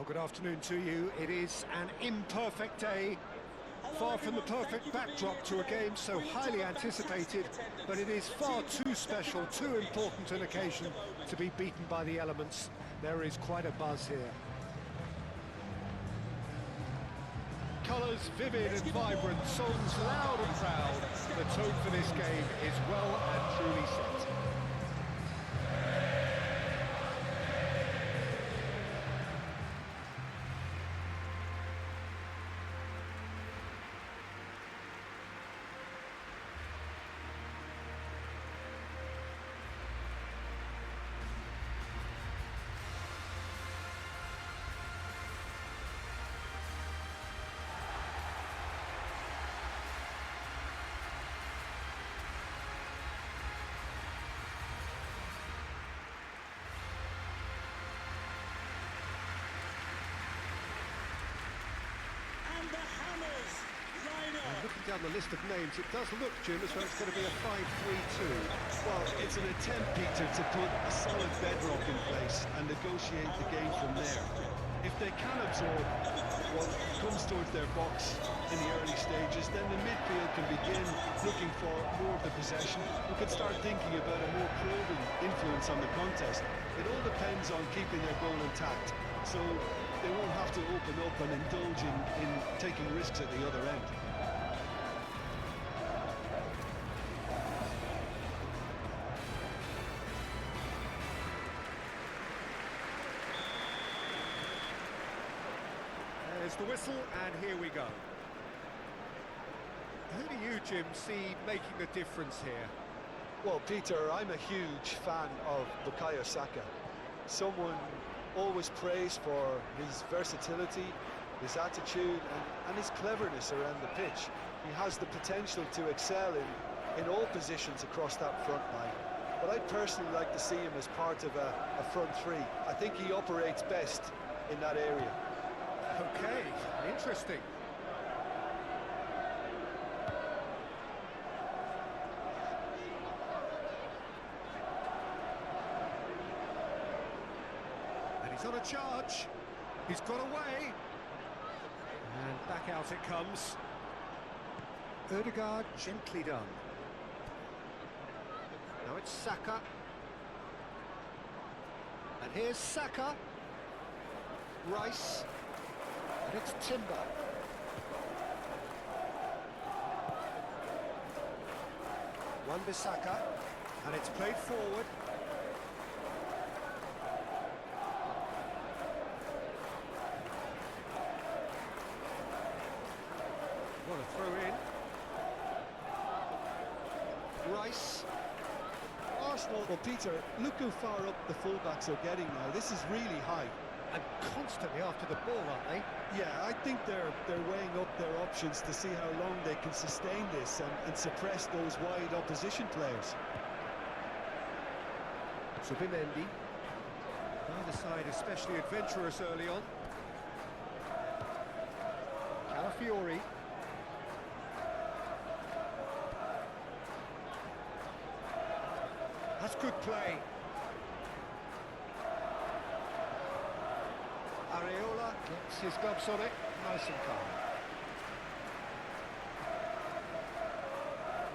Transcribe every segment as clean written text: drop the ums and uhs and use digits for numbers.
Well, good afternoon to you. It is an imperfect day, far from the perfect backdrop to a game so highly anticipated, but it is far too special, too important an occasion to be beaten by the elements. There is quite a buzz here. Colours vivid and vibrant, songs loud and proud. The tone for this game is well and truly set. Looking down the list of names, it does look, Jim, as though it's going to be a 5-3-2. Well, it's an attempt, Peter, to put a solid bedrock in place and negotiate the game from there. If they can absorb what comes towards their box in the early stages, then the midfield can begin looking for more of the possession. We could start thinking about a more probing influence on the contest. It all depends on keeping their goal intact, so they won't have to open up and indulge in taking risks at the other end. There's the whistle, and here we go. Who do you, Jim, see making the difference here? Well, Peter, I'm a huge fan of Bukayo Saka. Someone always praised for his versatility, his attitude, and his cleverness around the pitch. He has the potential to excel in all positions across that front line. But I'd personally like to see him as part of a front three. I think he operates best in that area. Okay, interesting. And he's on a charge. He's got away. And back out it comes. Ødegaard, gently done. Now it's Saka. And here's Saka. Rice. And it's Timber. Wan-Bissaka, and it's played forward. What a throw in. Rice. Arsenal, well, Peter, look how far up the fullbacks are getting now. This is really high. And constantly after the ball, aren't they? Yeah, I think they're weighing up their options to see how long they can sustain this and suppress those wide opposition players. Zubimendi. Neither side especially adventurous early on. Calafiori. That's good play. Areola gets his gloves on it, nice and calm.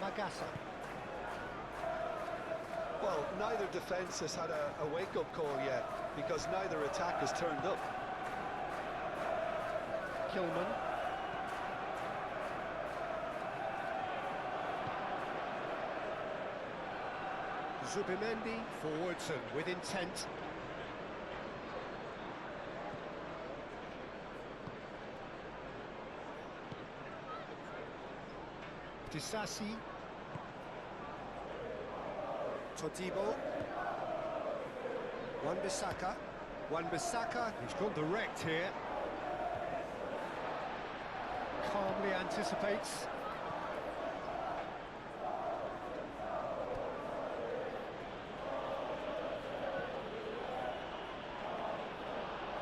Magassa. Well, neither defence has had a wake-up call yet, because neither attack has turned up. Kilman. Zubimendi, forwards and with intent. Disasi, Todibo, Wan-Bissaka, he's gone direct here, calmly anticipates.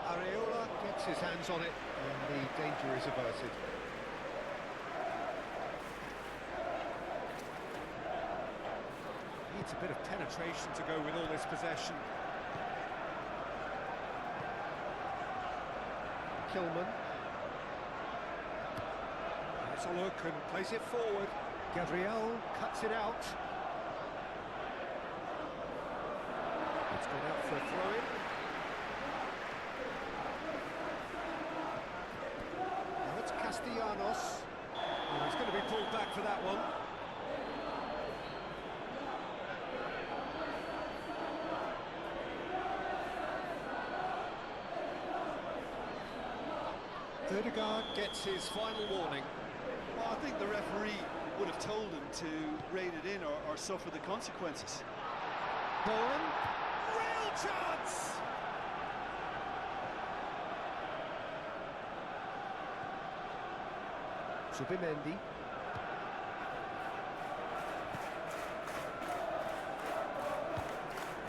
Areola gets his hands on it, and the danger is averted. Needs a bit of penetration to go with all this possession. Kilman. Let's a look and plays it forward. Gabriel cuts it out. It's gone out for a throw-in. Now it's Castellanos. Oh, he's going to be pulled back for that one. Ødegaard gets his final warning. Well, I think the referee would have told him to rein it in or suffer the consequences. Bowen, real chance! Subimendi.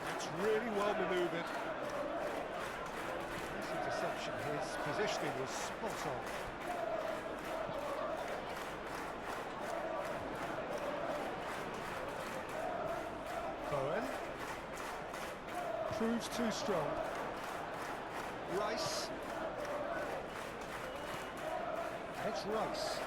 That's really well manoeuvred. This interception, his positioning was spot on. Bowen proves too strong. Rice. It's Rice.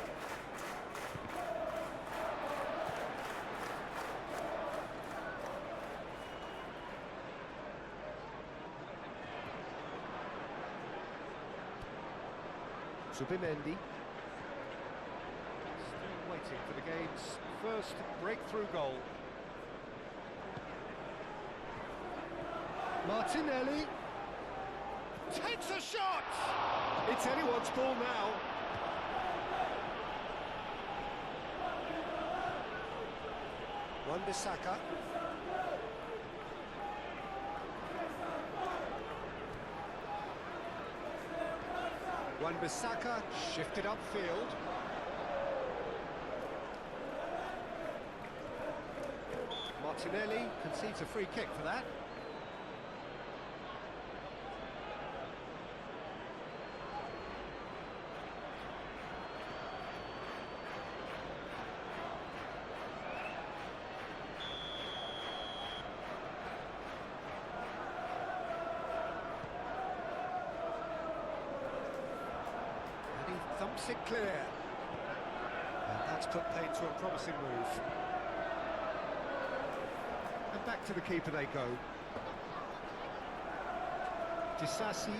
Subimendi. Still waiting for the game's first breakthrough goal. Martinelli takes a shot! It's anyone's ball now. Wan-Bissaka. Wan-Bissaka shifted upfield. Martinelli concedes a free kick for that. Thumps it clear. And that's put paid to a promising move. And back to the keeper they go. Disasi.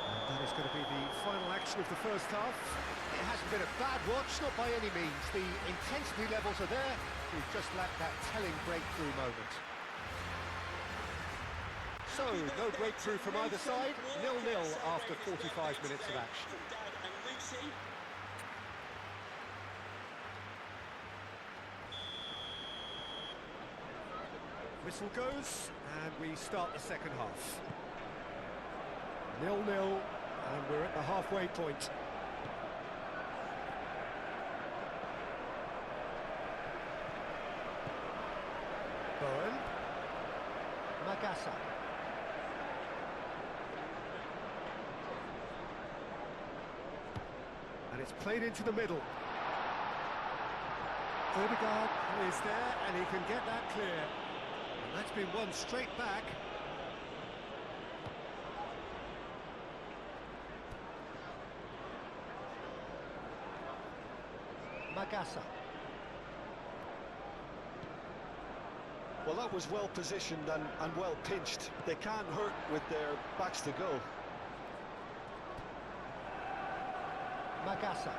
And that is going to be the final action of the first half. It hasn't been a bad watch, not by any means. The intensity levels are there. We've just lacked that telling breakthrough moment. So, no breakthrough from either side. 0-0 after 45 minutes of action. Whistle goes, and we start the second half. 0-0, and we're at the halfway point. Bowen. Magassa. And it's played into the middle. Ødegaard is there, and he can get that clear. And that's been won straight back. Magassa. Well, that was well positioned and well pinched. They can't hurt with their backs to goal. Magassa.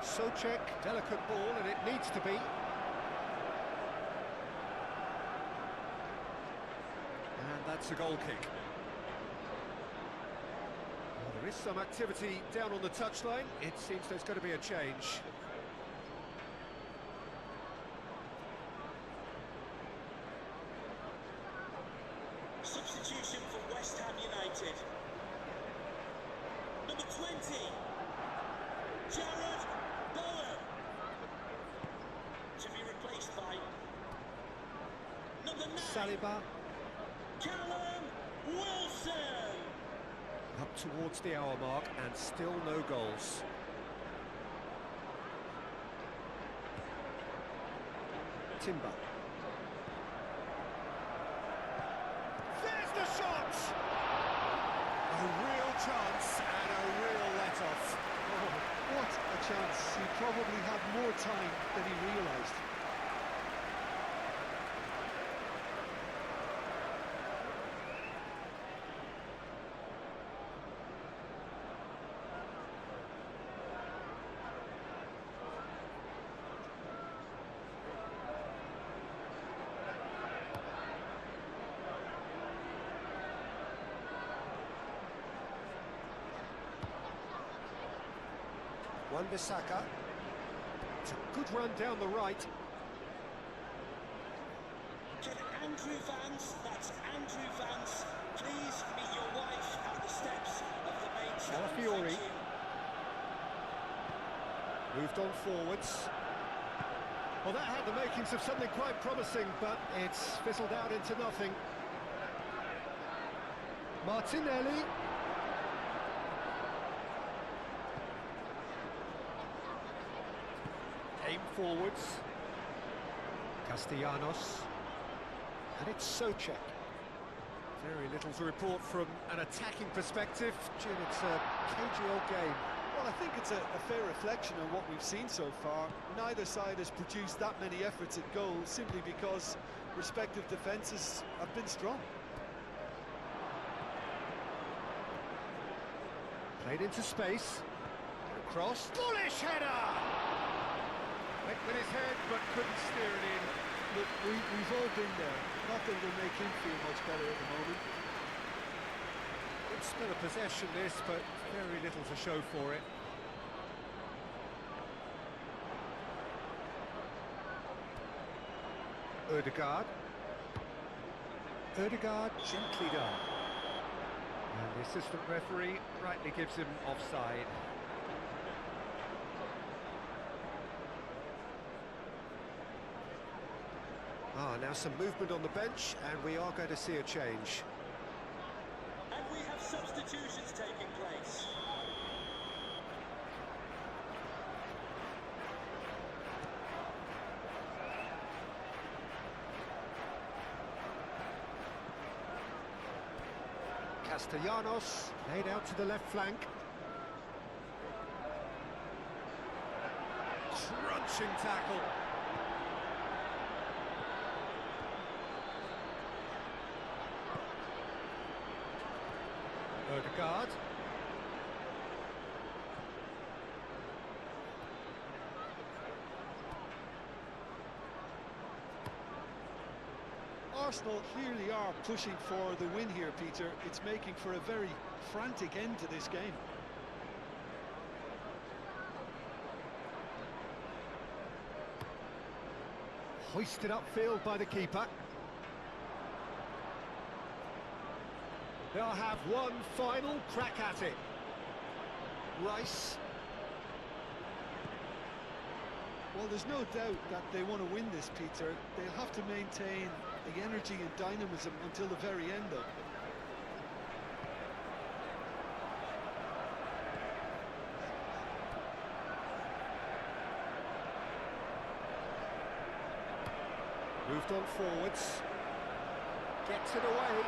Souček, delicate ball, and it needs to be. And that's a goal kick. Well, there is some activity down on the touchline. It seems there's going to be a change. Substitution for West Ham United. Number 20, Jared Bowen. To be replaced by number 9, Saliba. Callum Wilson. Up towards the hour mark and still no goals. Timber. There's the shot! A real chance and a real let-off. Oh, what a chance. He probably had more time than he realised. Wan-Bissaka. It's a good run down the right. Can Andrew Vance, that's Andrew Vance, please meet your wife at the steps of the main stand? Calafiori. Thank you. Moved on forwards. Well, that had the makings of something quite promising, but it's fizzled out into nothing. Martinelli. Aim forwards. Castellanos. And it's Souček. Very little to report from an attacking perspective. Jim, it's a cagey old game. Well, I think it's a fair reflection on what we've seen so far. Neither side has produced that many efforts at goal simply because respective defences have been strong. Played into space. Cross. Bullish header! Went with his head, but couldn't steer it in. Look, we've all been there. Not that it'll make him feel much better at the moment. Good spell of possession this, but very little to show for it. Ødegaard. Ødegaard gently done. And the assistant referee rightly gives him offside. Now some movement on the bench, and we are going to see a change. And we have substitutions taking place. Castellanos laid out to the left flank. Crunching tackle. Ødegaard. Arsenal clearly are pushing for the win here, Peter. It's making for a very frantic end to this game. Hoisted upfield by the keeper. They'll have one final crack at it. Rice. Well, there's no doubt that they want to win this, Peter. They'll have to maintain the energy and dynamism until the very end, though. Moved on forwards. Gets it away.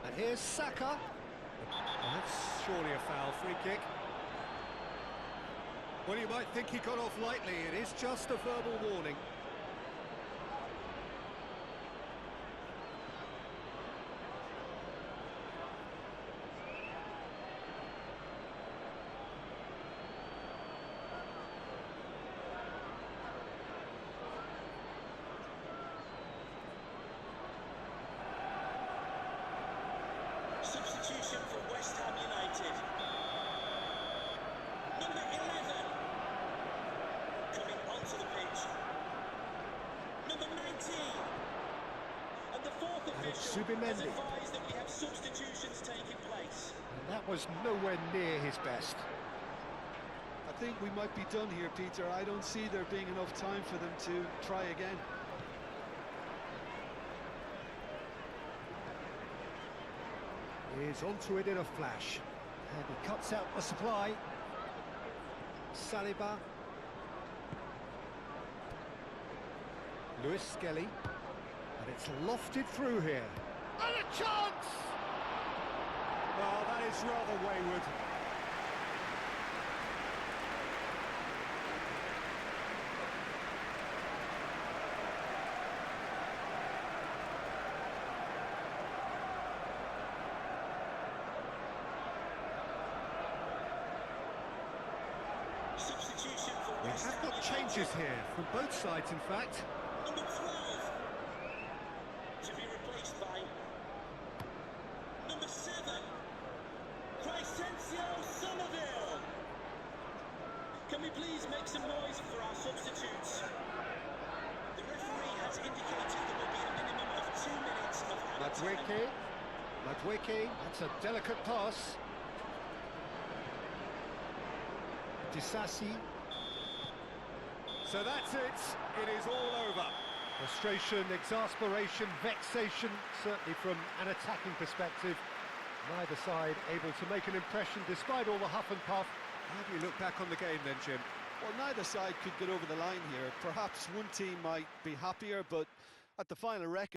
And here's Saka. Oh, that's surely a foul. Free kick. Well, you might think he got off lightly. It is just a verbal warning. Substitution for West Ham United. Number 11 coming onto the pitch. Number 19. And the fourth official has advised that we have substitutions taking place. And that was nowhere near his best. I think we might be done here, Peter. I don't see there being enough time for them to try again. He's onto it in a flash. And he cuts out the supply. Saliba. Lewis Skelly. And it's lofted through here. And a chance! Well, that is rather wayward. Substitution for We West have Ham got United. changes here, from both sides in fact. Number 12 to be replaced by number 7 Crysencio Somerville. Can we please make some noise for our substitutes? The referee has indicated there will be a minimum of 2 minutes of added time. Madwicki, that's a delicate pass. Disasi. So that's it, it is all over. Frustration, exasperation, vexation, certainly from an attacking perspective. Neither side able to make an impression despite all the huff and puff. How do you look back on the game then, Jim? Well, neither side could get over the line here. Perhaps one team might be happier, but at the final record,